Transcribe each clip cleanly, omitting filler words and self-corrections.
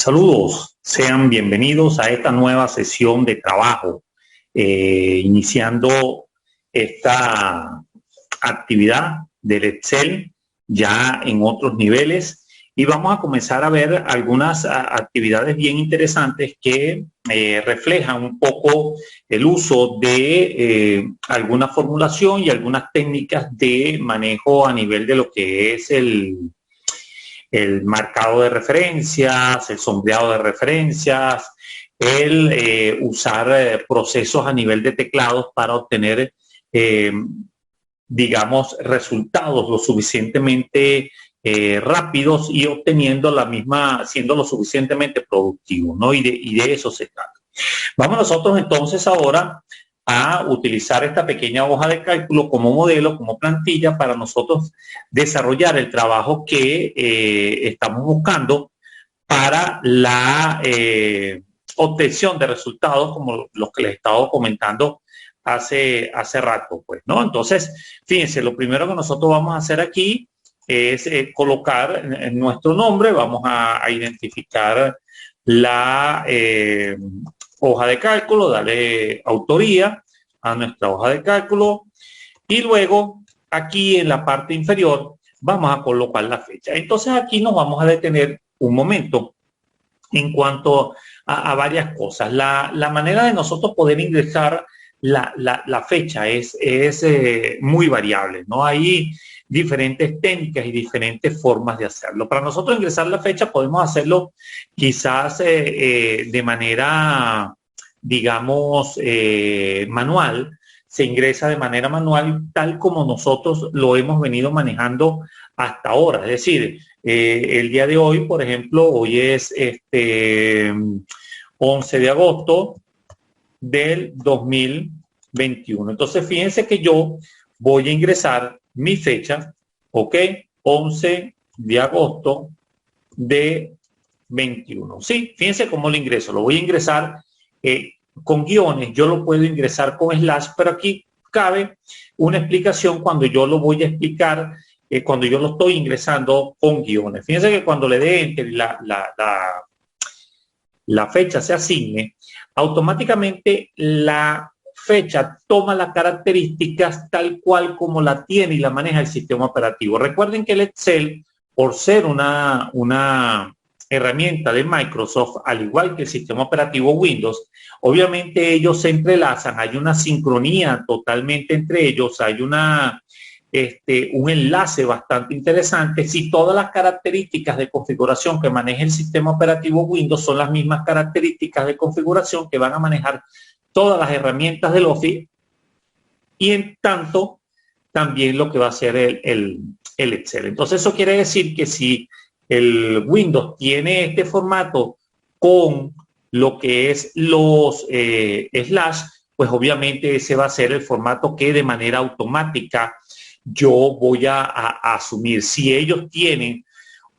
Saludos, sean bienvenidos a esta nueva sesión de trabajo, iniciando esta actividad del Excel ya en otros niveles y vamos a comenzar a ver algunas actividades bien interesantes que reflejan un poco el uso de alguna formulación y algunas técnicas de manejo a nivel de lo que es el marcado de referencias, el sombreado de referencias, el usar procesos a nivel de teclados para obtener, digamos, resultados lo suficientemente rápidos y obteniendo la misma, siendo lo suficientemente productivos, ¿no? Y de eso se trata. Vamos nosotros entonces ahora a utilizar esta pequeña hoja de cálculo como modelo, como plantilla, para nosotros desarrollar el trabajo que estamos buscando para la obtención de resultados como los que les he estado comentando hace rato, pues, ¿no? Entonces, fíjense, lo primero que nosotros vamos a hacer aquí es colocar en nuestro nombre, vamos a identificar la hoja de cálculo, darle autoría a nuestra hoja de cálculo y luego aquí en la parte inferior vamos a colocar la fecha. Entonces aquí nos vamos a detener un momento en cuanto a varias cosas. La manera de nosotros poder ingresar la fecha es muy variable, ¿no? Hay diferentes técnicas y diferentes formas de hacerlo. Para nosotros ingresar la fecha podemos hacerlo quizás de manera, digamos, manual. Se ingresa de manera manual tal como nosotros lo hemos venido manejando hasta ahora. Es decir, el día de hoy, por ejemplo, hoy es 11 de agosto del 2021. Entonces, fíjense que yo voy a ingresar mi fecha, ¿ok? 11 de agosto de 21. Sí, fíjense cómo lo ingreso. Lo voy a ingresar con guiones. Yo lo puedo ingresar con slash, pero aquí cabe una explicación cuando yo lo voy a explicar, cuando yo lo estoy ingresando con guiones. Fíjense que cuando le dé enter la fecha se asigne, automáticamente la fecha toma las características tal cual como la tiene y la maneja el sistema operativo. Recuerden que el Excel, por ser una herramienta de Microsoft, al igual que el sistema operativo Windows, obviamente ellos se entrelazan, hay una sincronía totalmente entre ellos, hay un enlace bastante interesante. Si todas las características de configuración que maneja el sistema operativo Windows son las mismas características de configuración que van a manejar todas las herramientas del Office, y en tanto también lo que va a hacer el Excel. Entonces eso quiere decir que si el Windows tiene este formato con lo que es los slash, pues obviamente ese va a ser el formato que de manera automática yo voy a asumir. Si ellos tienen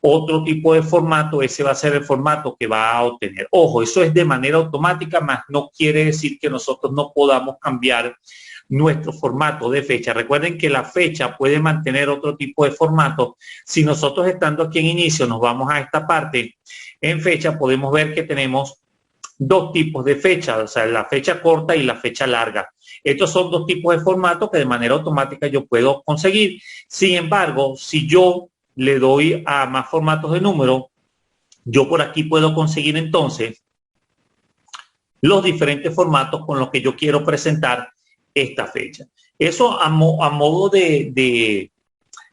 otro tipo de formato, ese va a ser el formato que va a obtener. Ojo, eso es de manera automática, más no quiere decir que nosotros no podamos cambiar nuestro formato de fecha. Recuerden que la fecha puede mantener otro tipo de formato. Si nosotros estando aquí en inicio nos vamos a esta parte en fecha, podemos ver que tenemos dos tipos de fecha, o sea, la fecha corta y la fecha larga. Estos son dos tipos de formatos que de manera automática yo puedo conseguir. Sin embargo, si yo le doy a más formatos de número, yo por aquí puedo conseguir entonces los diferentes formatos con los que yo quiero presentar esta fecha. Eso a modo de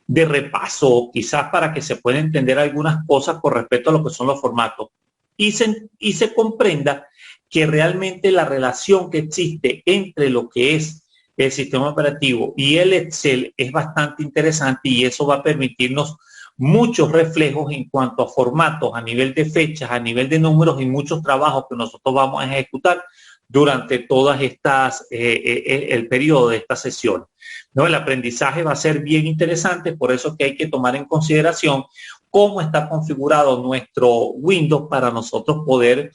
repaso, quizás para que se pueda entender algunas cosas con respecto a lo que son los formatos y se comprenda que realmente la relación que existe entre lo que es el sistema operativo y el Excel es bastante interesante, y eso va a permitirnos muchos reflejos en cuanto a formatos, a nivel de fechas, a nivel de números, y muchos trabajos que nosotros vamos a ejecutar durante todas estas, el periodo de esta sesión, ¿no? El aprendizaje va a ser bien interesante, por eso que hay que tomar en consideración cómo está configurado nuestro Windows para nosotros poder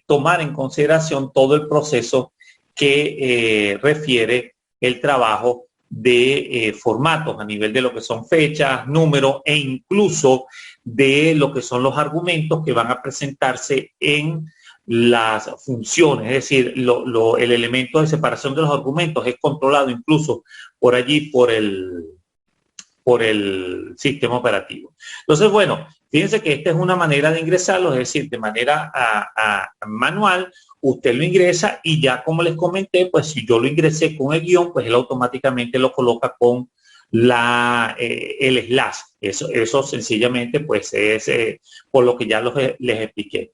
tomar en consideración todo el proceso que refiere el trabajo de formatos a nivel de lo que son fechas, números e incluso de lo que son los argumentos que van a presentarse en las funciones, es decir, el elemento de separación de los argumentos es controlado incluso por allí por el sistema operativo. Entonces, bueno, fíjense que esta es una manera de ingresarlo, es decir, de manera manual, usted lo ingresa y ya como les comenté, pues si yo lo ingresé con el guión, pues él automáticamente lo coloca con el slash. Eso sencillamente pues es por lo que ya les expliqué.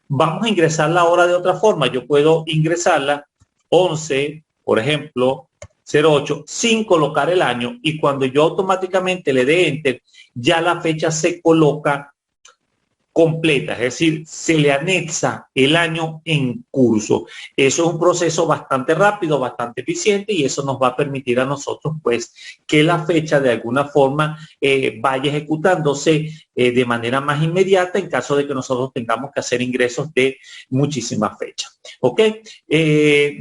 Vamos a ingresarla ahora de otra forma. Yo puedo ingresarla 11, por ejemplo, 08, sin colocar el año, y cuando yo automáticamente le dé enter, ya la fecha se coloca completa, es decir, se le anexa el año en curso. Eso es un proceso bastante rápido, bastante eficiente, y eso nos va a permitir a nosotros pues que la fecha de alguna forma vaya ejecutándose de manera más inmediata en caso de que nosotros tengamos que hacer ingresos de muchísimas fechas. ¿Ok?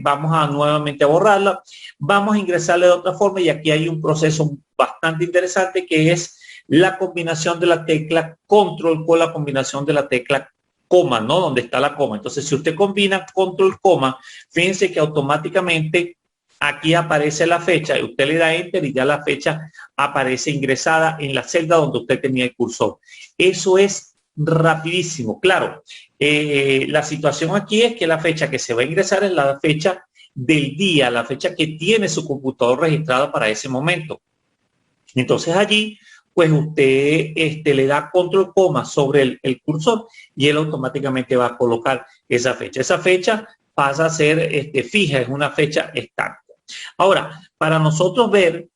Vamos a nuevamente a borrarla. Vamos a ingresarle de otra forma, y aquí hay un proceso bastante interesante que es la combinación de la tecla control con la combinación de la tecla coma, ¿no? Donde está la coma. Entonces, si usted combina control coma, fíjense que automáticamente aquí aparece la fecha y usted le da enter y ya la fecha aparece ingresada en la celda donde usted tenía el cursor. Eso es rapidísimo. Claro, la situación aquí es que la fecha que se va a ingresar es la fecha del día, la fecha que tiene su computador registrada para ese momento. Entonces allí pues usted le da control coma sobre el cursor y él automáticamente va a colocar esa fecha. Esa fecha pasa a ser fija, es una fecha estándar. Ahora, para nosotros ver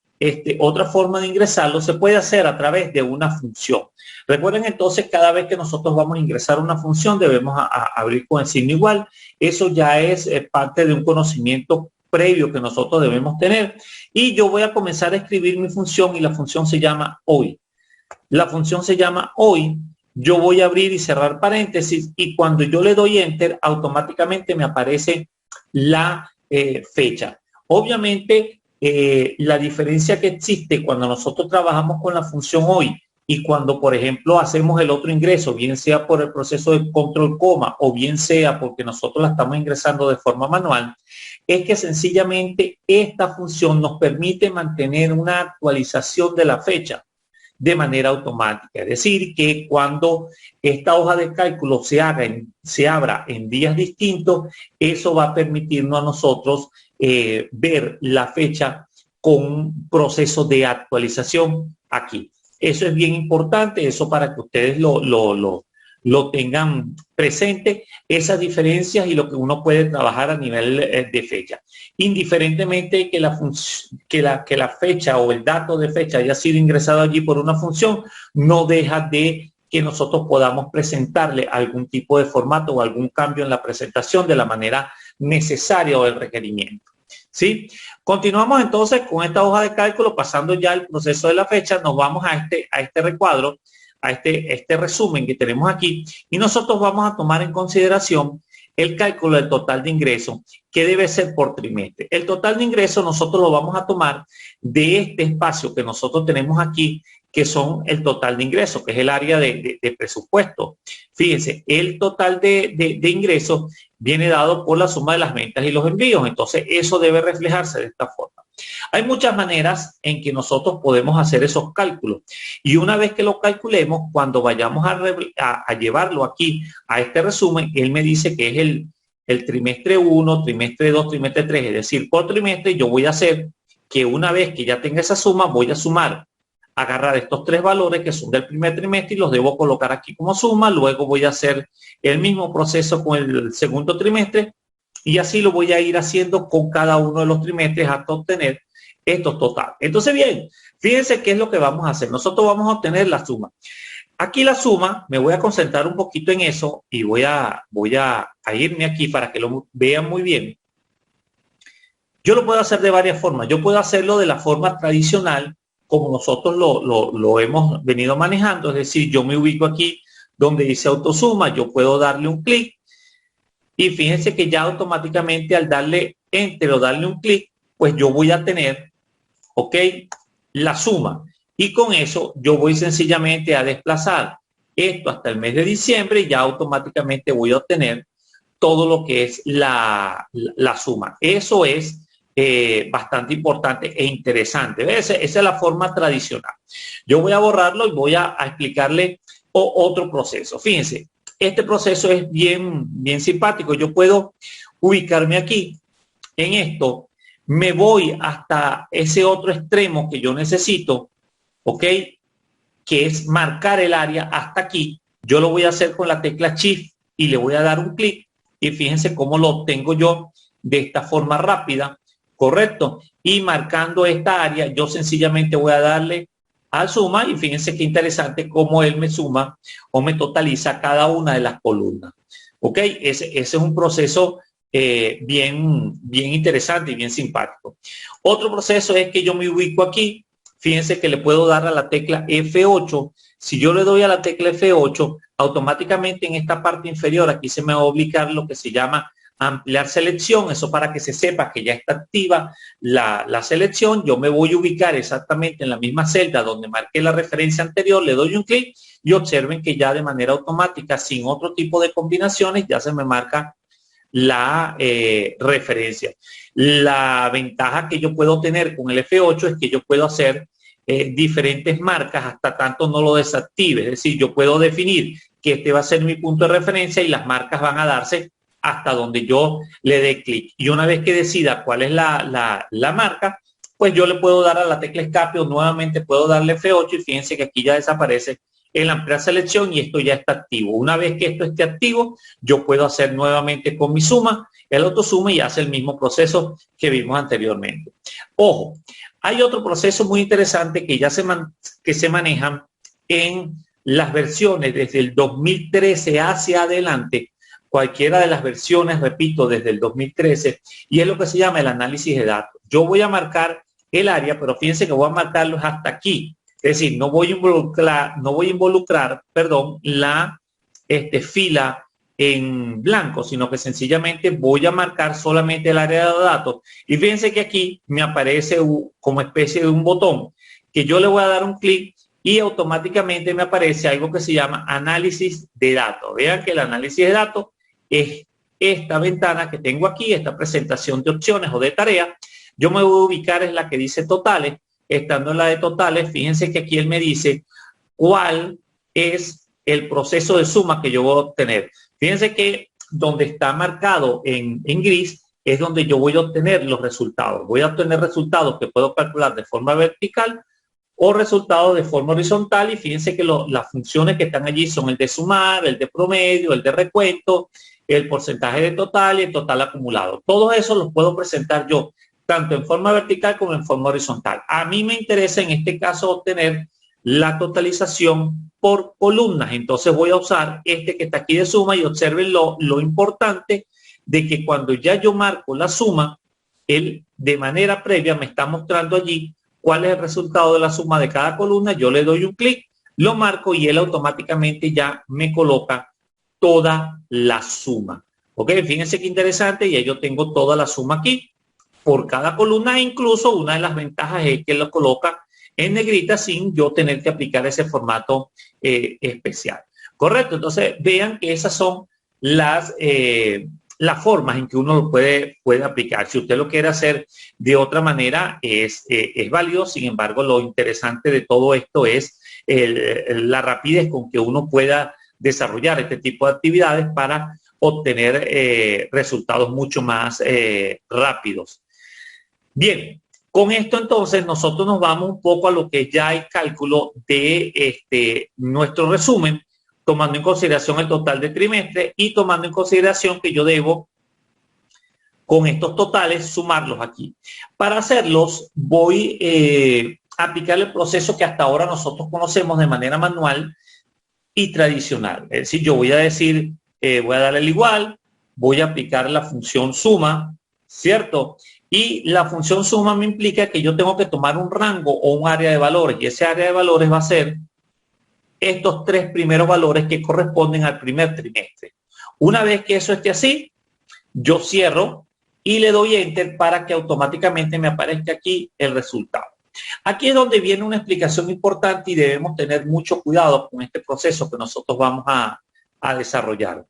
otra forma de ingresarlo, se puede hacer a través de una función. Recuerden entonces, cada vez que nosotros vamos a ingresar una función, debemos abrir con el signo igual. Eso ya es parte de un conocimiento previo que nosotros debemos tener, y yo voy a comenzar a escribir mi función, y la función se llama hoy. La función se llama hoy. Yo voy a abrir y cerrar paréntesis, y cuando yo le doy enter, automáticamente me aparece la fecha. Obviamente, la diferencia que existe cuando nosotros trabajamos con la función hoy y cuando, por ejemplo, hacemos el otro ingreso, bien sea por el proceso de control coma o bien sea porque nosotros la estamos ingresando de forma manual, es que sencillamente esta función nos permite mantener una actualización de la fecha de manera automática. Es decir, que cuando esta hoja de cálculo se abra en días distintos, eso va a permitirnos a nosotros ver la fecha con un proceso de actualización aquí. Eso es bien importante, eso para que ustedes lo tengan presente, esas diferencias y lo que uno puede trabajar a nivel de fecha. Indiferentemente que la fecha o el dato de fecha haya sido ingresado allí por una función, no deja de que nosotros podamos presentarle algún tipo de formato o algún cambio en la presentación de la manera necesaria o el requerimiento. ¿Sí? Continuamos entonces con esta hoja de cálculo, pasando ya el proceso de la fecha, nos vamos a este recuadro, a este resumen que tenemos aquí, y nosotros vamos a tomar en consideración el cálculo del total de ingresos, que debe ser por trimestre. El total de ingresos nosotros lo vamos a tomar de este espacio que nosotros tenemos aquí, que son el total de ingresos, que es el área de presupuesto. Fíjense, el total de ingresos viene dado por la suma de las ventas y los envíos. Entonces, eso debe reflejarse de esta forma. Hay muchas maneras en que nosotros podemos hacer esos cálculos. Y una vez que lo calculemos, cuando vayamos a llevarlo aquí a este resumen, él me dice que es el trimestre 1, trimestre 2, trimestre 3. Es decir, por trimestre yo voy a hacer que una vez que ya tenga esa suma, voy a sumar, agarrar estos tres valores que son del primer trimestre y los debo colocar aquí como suma. Luego voy a hacer el mismo proceso con el segundo trimestre, y así lo voy a ir haciendo con cada uno de los trimestres hasta obtener estos totales. Entonces, bien, fíjense qué es lo que vamos a hacer. Nosotros vamos a obtener la suma. Aquí la suma, me voy a concentrar un poquito en eso y voy a irme aquí para que lo vean muy bien. Yo lo puedo hacer de varias formas. Yo puedo hacerlo de la forma tradicional, como nosotros lo hemos venido manejando. Es decir, yo me ubico aquí donde dice autosuma, yo puedo darle un clic y fíjense que ya automáticamente al darle enter o darle un clic, pues yo voy a tener, ok, la suma, y con eso yo voy sencillamente a desplazar esto hasta el mes de diciembre y ya automáticamente voy a obtener todo lo que es la suma. Eso es bastante importante e interesante. Esa es la forma tradicional. Yo voy a borrarlo y voy a explicarle otro proceso. Fíjense, este proceso es bien simpático. Yo puedo ubicarme aquí en esto, me voy hasta ese otro extremo que yo necesito, ¿ok? Que es marcar el área hasta aquí. Yo lo voy a hacer con la tecla Shift y le voy a dar un clic y fíjense cómo lo obtengo yo de esta forma rápida, ¿correcto? Y marcando esta área, yo sencillamente voy a darle al suma y fíjense qué interesante cómo él me suma o me totaliza cada una de las columnas. ¿Ok? Ese es un proceso bien interesante y bien simpático. Otro proceso es que yo me ubico aquí. Fíjense que le puedo dar a la tecla F8. Si yo le doy a la tecla F8, automáticamente en esta parte inferior aquí se me va a ubicar lo que se llama ampliar selección. Eso para que se sepa que ya está activa la selección. Yo me voy a ubicar exactamente en la misma celda donde marqué la referencia anterior, le doy un clic y observen que ya de manera automática, sin otro tipo de combinaciones, ya se me marca la referencia. La ventaja que yo puedo tener con el F8 es que yo puedo hacer diferentes marcas hasta tanto no lo desactive. Es decir, yo puedo definir que este va a ser mi punto de referencia y las marcas van a darse hasta donde yo le dé clic. Y una vez que decida cuál es la marca, pues yo le puedo dar a la tecla escape o nuevamente puedo darle F8 y fíjense que aquí ya desaparece el ampliar selección y esto ya está activo. Una vez que esto esté activo, yo puedo hacer nuevamente con mi suma, el autosuma y hace el mismo proceso que vimos anteriormente. Ojo, hay otro proceso muy interesante que ya se manejan en las versiones desde el 2013 hacia adelante, cualquiera de las versiones, repito, desde el 2013, y es lo que se llama el análisis de datos. Yo voy a marcar el área, pero fíjense que voy a marcarlos hasta aquí. Es decir, no voy a involucrar, la fila en blanco, sino que sencillamente voy a marcar solamente el área de datos. Y fíjense que aquí me aparece como especie de un botón que yo le voy a dar un clic y automáticamente me aparece algo que se llama análisis de datos. Vean que el análisis de datos es esta ventana que tengo aquí, esta presentación de opciones o de tareas. Yo me voy a ubicar en la que dice totales. Estando en la de totales, fíjense que aquí él me dice cuál es el proceso de suma que yo voy a obtener. Fíjense que donde está marcado en gris es donde yo voy a obtener los resultados. Voy a obtener resultados que puedo calcular de forma vertical o resultados de forma horizontal y fíjense que las funciones que están allí son el de sumar, el de promedio, el de recuento, el porcentaje de total y el total acumulado. Todos esos los puedo presentar yo tanto en forma vertical como en forma horizontal. A mí me interesa en este caso obtener la totalización por columnas. Entonces voy a usar este que está aquí de suma y observen lo importante de que cuando ya yo marco la suma, él de manera previa me está mostrando allí cuál es el resultado de la suma de cada columna. Yo le doy un clic, lo marco y él automáticamente ya me coloca toda la suma. Ok, fíjense qué interesante, y yo tengo toda la suma aquí por cada columna, e incluso una de las ventajas es que lo coloca en negrita sin yo tener que aplicar ese formato especial. Correcto, entonces vean que esas son las formas en que uno lo puede aplicar. Si usted lo quiere hacer de otra manera, es válido. Sin embargo, lo interesante de todo esto es la rapidez con que uno pueda desarrollar este tipo de actividades para obtener resultados mucho más rápidos. Bien, con esto entonces nosotros nos vamos un poco a lo que ya hay cálculo de nuestro resumen, tomando en consideración el total del trimestre y tomando en consideración que yo debo con estos totales sumarlos aquí. Para hacerlos voy a aplicar el proceso que hasta ahora nosotros conocemos de manera manual y tradicional. Es decir, yo voy a decir, voy a darle el igual, voy a aplicar la función suma, ¿cierto? Y la función suma me implica que yo tengo que tomar un rango o un área de valores, y ese área de valores va a ser estos tres primeros valores que corresponden al primer trimestre. Una vez que eso esté así, yo cierro y le doy enter para que automáticamente me aparezca aquí el resultado. Aquí es donde viene una explicación importante y debemos tener mucho cuidado con este proceso que nosotros vamos a desarrollar.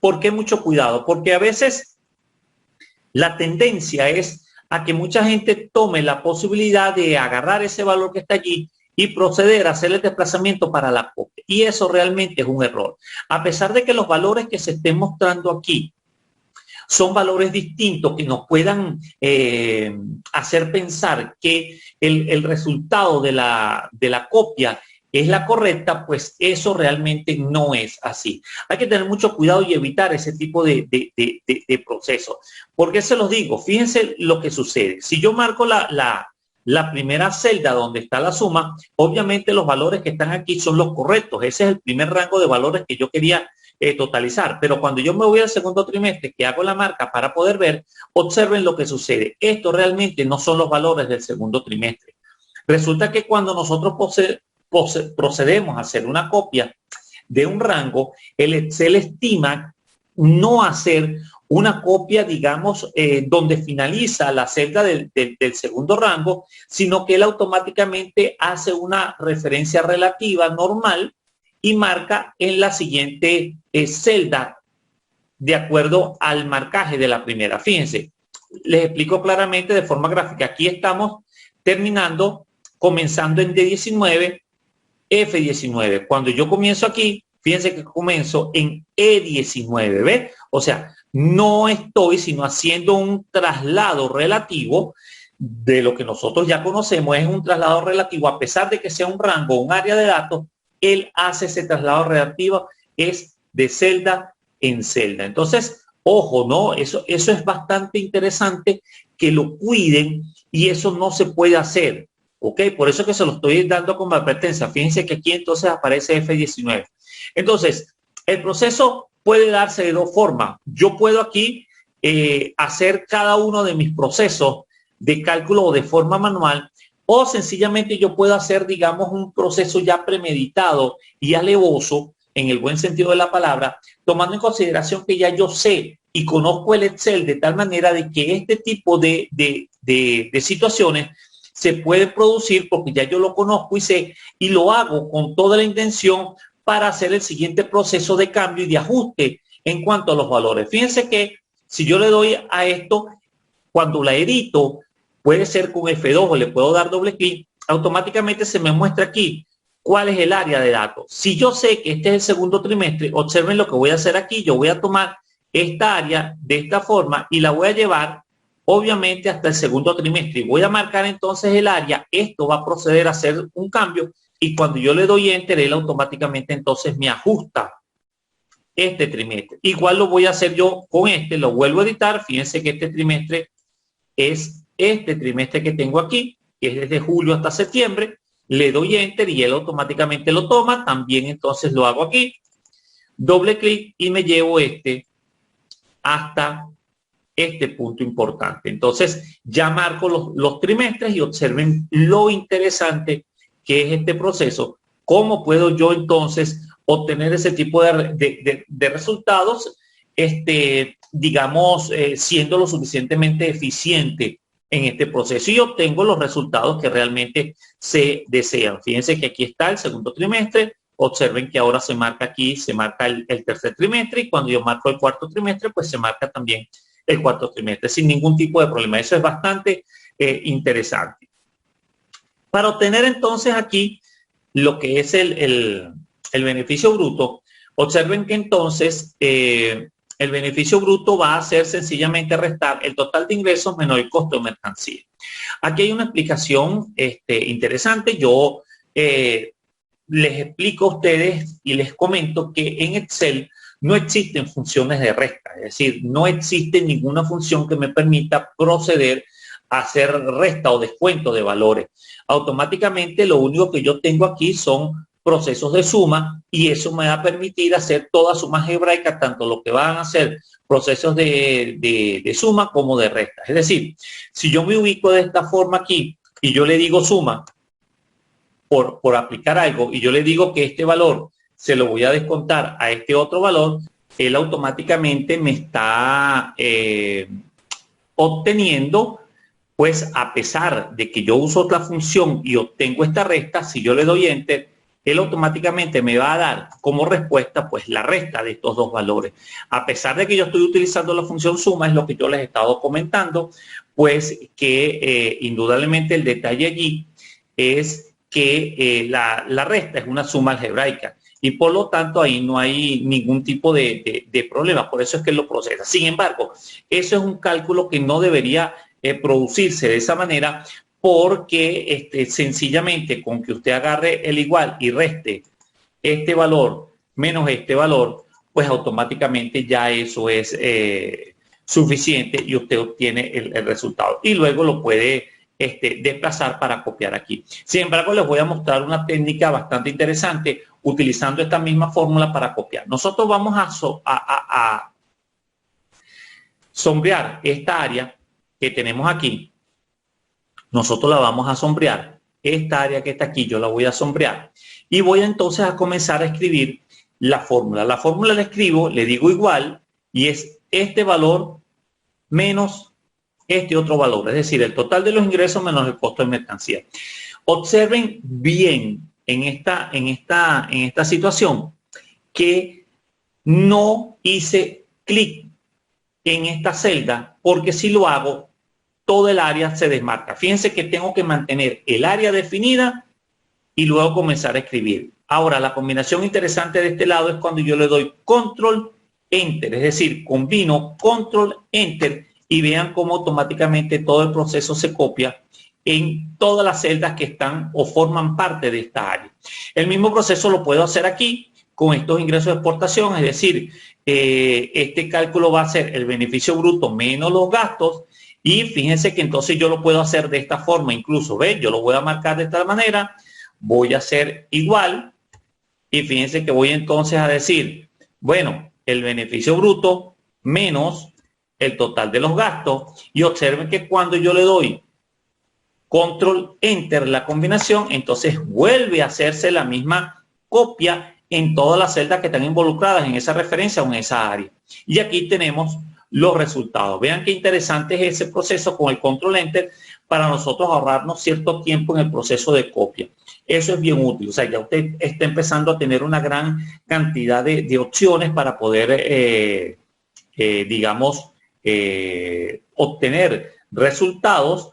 ¿Por qué mucho cuidado? Porque a veces la tendencia es a que mucha gente tome la posibilidad de agarrar ese valor que está allí y proceder a hacer el desplazamiento para la copia. Y eso realmente es un error. A pesar de que los valores que se estén mostrando aquí son valores distintos que nos puedan hacer pensar que el resultado de la copia es la correcta, pues eso realmente no es así. Hay que tener mucho cuidado y evitar ese tipo de procesos. ¿Por qué se los digo? Fíjense lo que sucede. Si yo marco la primera celda donde está la suma, obviamente los valores que están aquí son los correctos. Ese es el primer rango de valores que yo quería totalizar. Pero cuando yo me voy al segundo trimestre, que hago la marca para poder ver, observen lo que sucede. Esto realmente no son los valores del segundo trimestre. Resulta que cuando nosotros procedemos a hacer una copia de un rango, el Excel estima no hacer una copia, digamos, donde finaliza la celda del segundo rango, sino que él automáticamente hace una referencia relativa normal y marca en la siguiente celda de acuerdo al marcaje de la primera. Fíjense, les explico claramente de forma gráfica. Aquí estamos comenzando en D19, F19. Cuando yo comienzo aquí, fíjense que comienzo en E19, ¿ves? O sea, no estoy sino haciendo un traslado relativo de lo que nosotros ya conocemos, es un traslado relativo, a pesar de que sea un rango, un área de datos, él hace ese traslado relativo, es de celda en celda. Entonces, ojo, ¿no? Eso es bastante interesante que lo cuiden y eso no se puede hacer. ¿Ok? Por eso que se lo estoy dando como advertencia. Fíjense que aquí entonces aparece F19. Entonces, el proceso puede darse de dos formas. Yo puedo aquí hacer cada uno de mis procesos de cálculo de forma manual o sencillamente yo puedo hacer, digamos, un proceso ya premeditado y alevoso, en el buen sentido de la palabra, tomando en consideración que ya yo sé y conozco el Excel de tal manera de que este tipo de situaciones se puede producir porque ya yo lo conozco y sé, y lo hago con toda la intención para hacer el siguiente proceso de cambio y de ajuste en cuanto a los valores. Fíjense que si yo le doy a esto, cuando la edito, puede ser con F2 o le puedo dar doble clic, automáticamente se me muestra aquí cuál es el área de datos. Si yo sé que este es el segundo trimestre, observen lo que voy a hacer aquí. Yo voy a tomar esta área de esta forma y la voy a llevar obviamente hasta el segundo trimestre y voy a marcar entonces el área. Esto va a proceder a hacer un cambio y cuando yo le doy enter, él automáticamente entonces me ajusta este trimestre. Igual lo voy a hacer yo con este, lo vuelvo a editar. Fíjense que este trimestre es este trimestre que tengo aquí, que es desde julio hasta septiembre. Le doy enter y él automáticamente lo toma. También entonces lo hago aquí, doble clic y me llevo este hasta este punto importante. Entonces ya marco los trimestres y observen lo interesante que es este proceso. ¿Cómo puedo yo entonces obtener ese tipo de resultados, digamos, siendo lo suficientemente eficiente en este proceso y obtengo los resultados que realmente se desean? Fíjense que aquí está el segundo trimestre. Observen que ahora se marca aquí, se marca el tercer trimestre y cuando yo marco el cuarto trimestre, pues se marca también el cuarto trimestre sin ningún tipo de problema. Eso es bastante interesante. Para obtener entonces aquí lo que es el beneficio bruto, observen que entonces el beneficio bruto va a ser sencillamente restar el total de ingresos menos el costo de mercancía. Aquí hay una explicación interesante. Yo les explico a ustedes y les comento que en Excel no existen funciones de resta, es decir, no existe ninguna función que me permita proceder a hacer resta o descuento de valores. Automáticamente lo único que yo tengo aquí son procesos de suma y eso me va a permitir hacer toda suma algebraica, tanto lo que van a hacer procesos de suma como de resta. Es decir, si yo me ubico de esta forma aquí y yo le digo suma por aplicar algo y yo le digo que este valor se lo voy a descontar a este otro valor, él automáticamente me está obteniendo pues a pesar de que yo uso otra función y obtengo esta resta, si yo le doy Enter, él automáticamente me va a dar como respuesta pues la resta de estos dos valores. A pesar de que yo estoy utilizando la función suma, es lo que yo les he estado comentando, pues que indudablemente el detalle allí es que la resta es una suma algebraica y por lo tanto ahí no hay ningún tipo de problema, por eso es que él lo procesa. Sin embargo, eso es un cálculo que no debería producirse de esa manera, porque sencillamente con que usted agarre el igual y reste este valor menos este valor, pues automáticamente ya eso es suficiente y usted obtiene el resultado. Y luego lo puede desplazar para copiar aquí. Sin embargo, les voy a mostrar una técnica bastante interesante utilizando esta misma fórmula para copiar. Nosotros vamos a sombrear esta área que tenemos aquí. Nosotros la vamos a sombrear. Esta área que está aquí yo la voy a sombrear. Y voy entonces a comenzar a escribir la fórmula. La fórmula la escribo, le digo igual, y es este valor menos este otro valor. Es decir, el total de los ingresos menos el costo de mercancía. Observen bien en esta situación que no hice clic en esta celda, porque si lo hago, todo el área se desmarca. Fíjense que tengo que mantener el área definida y luego comenzar a escribir. Ahora, la combinación interesante de este lado es cuando yo le doy Control Enter, es decir, combino Control Enter y vean cómo automáticamente todo el proceso se copia en todas las celdas que están o forman parte de esta área. El mismo proceso lo puedo hacer aquí con estos ingresos de exportación, es decir, este cálculo va a ser el beneficio bruto menos los gastos. Y fíjense que entonces yo lo puedo hacer de esta forma, incluso, ¿ven? Yo lo voy a marcar de esta manera, voy a hacer igual, y fíjense que voy entonces a decir, bueno, el beneficio bruto menos el total de los gastos, y observen que cuando yo le doy Control Enter la combinación, entonces vuelve a hacerse la misma copia en todas las celdas que están involucradas en esa referencia o en esa área. Y aquí tenemos los resultados. Vean qué interesante es ese proceso con el Control Enter para nosotros ahorrarnos cierto tiempo en el proceso de copia. Eso es bien útil. O sea, ya usted está empezando a tener una gran cantidad de opciones para poder, digamos, obtener resultados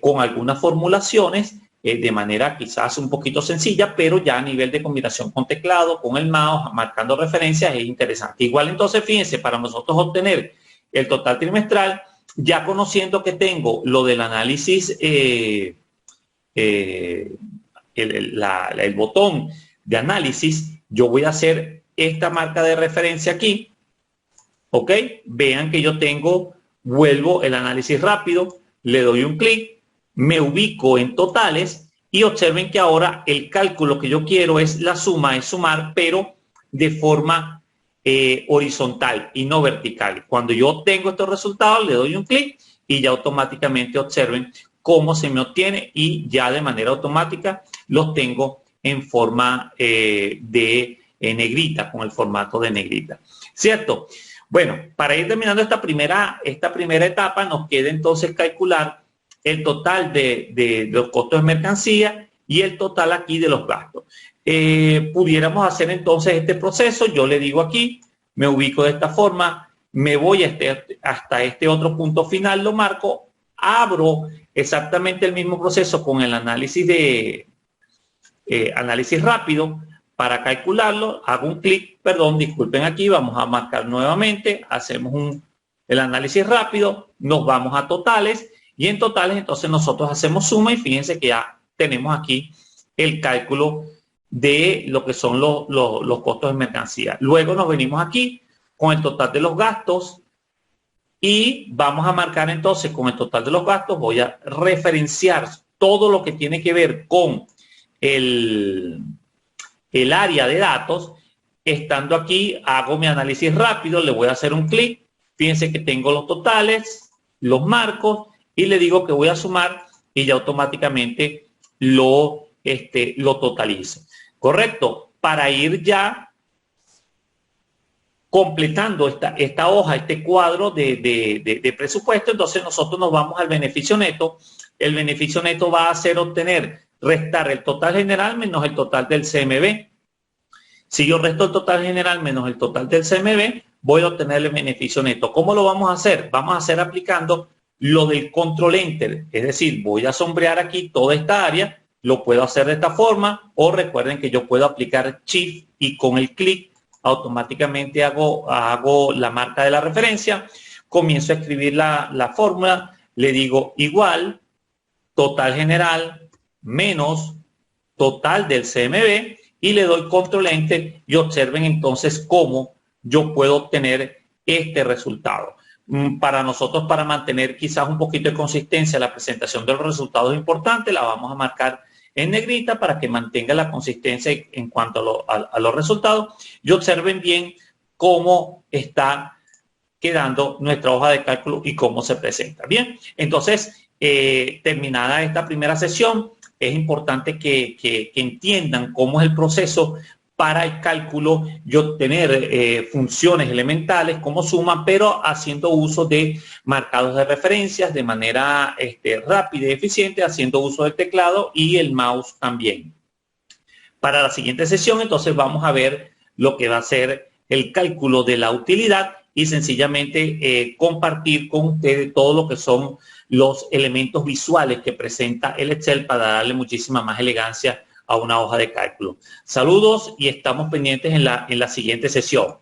con algunas formulaciones de manera quizás un poquito sencilla, pero ya a nivel de combinación con teclado, con el mouse, marcando referencias, es interesante. Igual entonces, fíjense, para nosotros obtener el total trimestral, ya conociendo que tengo lo del análisis, el botón de análisis, yo voy a hacer esta marca de referencia aquí, ¿ok? Vean que yo tengo, vuelvo el análisis rápido, le doy un clic, me ubico en totales y observen que ahora el cálculo que yo quiero es la suma, es sumar, pero de forma horizontal y no vertical. Cuando yo obtengo estos resultados, le doy un clic y ya automáticamente observen cómo se me obtiene y ya de manera automática los tengo en forma de negrita, con el formato de negrita. ¿Cierto? Bueno, para ir terminando esta primera etapa, nos queda entonces calcular el total de los costos de mercancía y el total aquí de los gastos. Pudiéramos hacer entonces este proceso. Yo le digo aquí, me ubico de esta forma, me voy hasta este otro punto final, lo marco, abro exactamente el mismo proceso con el análisis análisis rápido. Para calcularlo, hago un clic, perdón, disculpen aquí, vamos a marcar nuevamente, hacemos el análisis rápido, nos vamos a totales y en totales entonces nosotros hacemos suma y fíjense que ya tenemos aquí el cálculo de lo que son los costos de mercancía. Luego nos venimos aquí con el total de los gastos y vamos a marcar entonces con el total de los gastos, voy a referenciar todo lo que tiene que ver con el área de datos. Estando aquí, hago mi análisis rápido, le voy a hacer un clic, fíjense que tengo los totales, los marcos y le digo que voy a sumar y ya automáticamente lo totalizo. ¿Correcto? Para ir ya completando esta hoja, este cuadro de presupuesto. Entonces nosotros nos vamos al beneficio neto. El beneficio neto va a ser restar el total general menos el total del CMB. Si yo resto el total general menos el total del CMB, voy a obtener el beneficio neto. ¿Cómo lo vamos a hacer? Vamos a hacer aplicando lo del control enter. Es decir, voy a sombrear aquí toda esta área. Lo puedo hacer de esta forma, o recuerden que yo puedo aplicar shift y con el clic automáticamente hago la marca de la referencia. Comienzo a escribir la fórmula. Le digo igual total general menos total del CMB y le doy control enter y observen entonces cómo yo puedo obtener este resultado. Para nosotros, para mantener quizás un poquito de consistencia, la presentación de los resultados es importante, la vamos a marcar en negrita para que mantenga la consistencia en cuanto a los resultados y observen bien cómo está quedando nuestra hoja de cálculo y cómo se presenta. Bien, entonces, terminada esta primera sesión, es importante que entiendan cómo es el proceso para el cálculo y obtener funciones elementales como suma, pero haciendo uso de marcados de referencias de manera rápida y eficiente, haciendo uso del teclado y el mouse también. Para la siguiente sesión, entonces, vamos a ver lo que va a ser el cálculo de la utilidad y sencillamente compartir con ustedes todo lo que son los elementos visuales que presenta el Excel para darle muchísima más elegancia a una hoja de cálculo. Saludos y estamos pendientes en la siguiente sesión.